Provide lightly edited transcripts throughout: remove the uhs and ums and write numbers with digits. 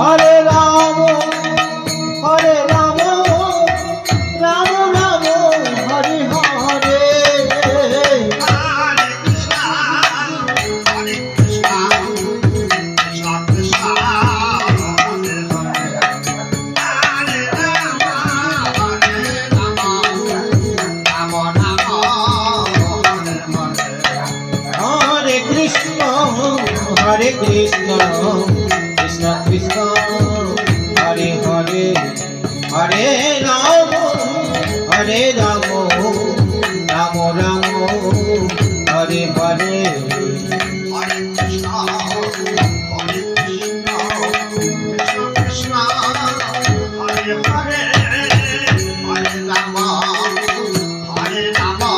Hare Ram Hare Ram Ram Ram Hare Hare Hare Krishna, Krishna Krishna, Hare Hare, Hare Rama, Hare Rama, Rama Rama, Hare Hare. Hare Krishna, Hare Krishna, Krishna Krishna, Hare Hare, Hare Rama, Hare Rama,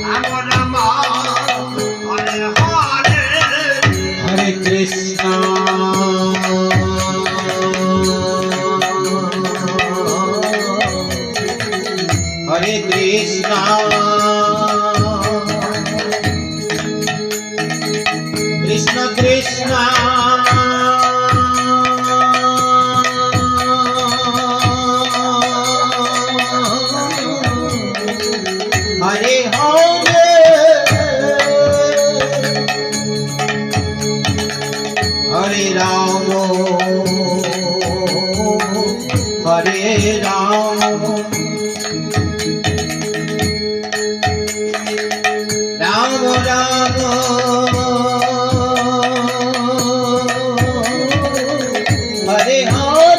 Rama Rama, Hare Hare. Hare Krishna, Hare Krishna, Krishna Krishna, Hare Hare. Hare Rama, Hare Rama, Rama Rama, Hare Hare.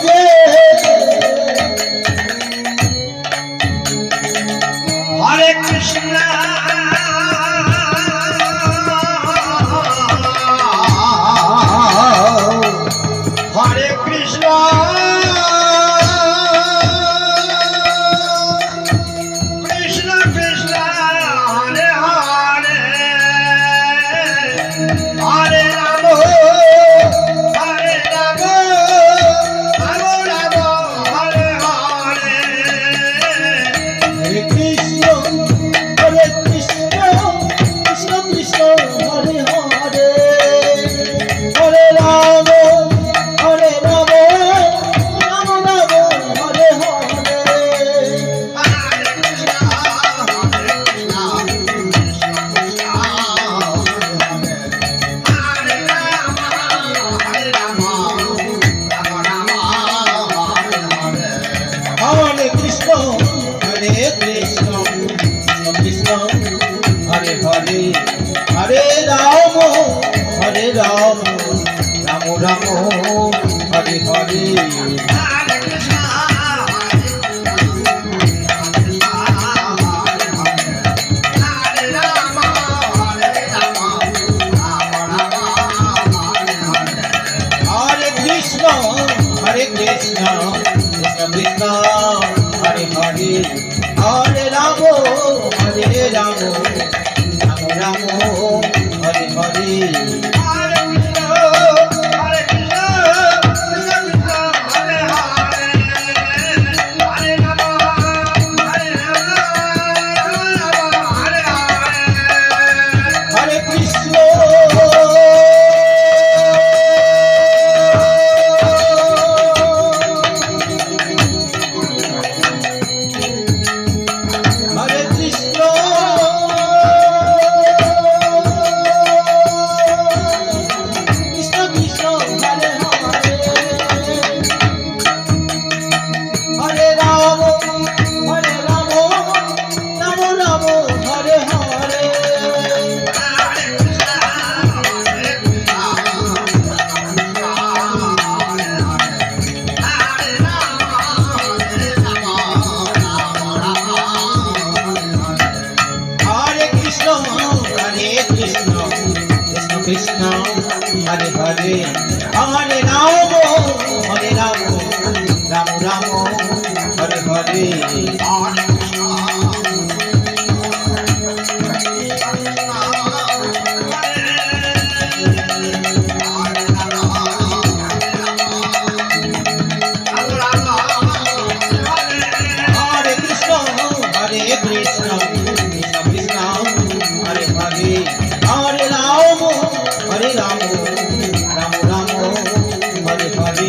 Hare Krishna, Hare Krishna, Krishna Krishna, Hare Hare, Hare Rama, Hare Rama, Rama Rama, Hare Hare. Hare Krishna, Hare Krishna, Krishna Krishna, Hare Hare, Hare Rama. Hare Rama, Rama Rama, Hare Hare. Hare Krishna, Hare Krishna, Krishna Krishna, Hare Hare, Hare Rama, Hare Rama, Rama Rama, Hare Hare. Hare Krishna, Hare Rama, Hare Rama, Rama Rama, Hare Krishna, Hare Krishna, Krishna Krishna, Hare Hare, Hare Rama, Hare Rama, Rama Rama, Hare Hare. Krishna, Hare Hare, Hare Rama, Hare Rama, Rama Rama, Hare Hare. Hare Rama, Rama Rama, Hare Hare.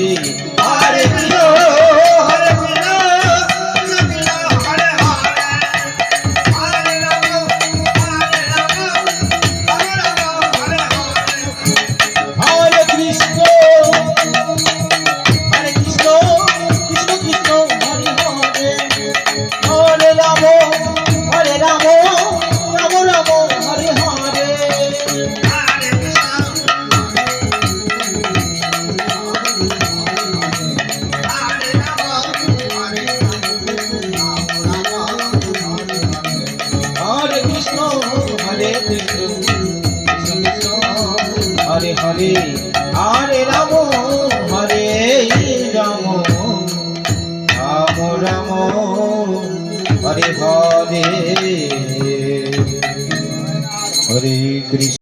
Hare Hare Hare Ram Hare Ram Ram Ram Hare Hare Hare Krishna.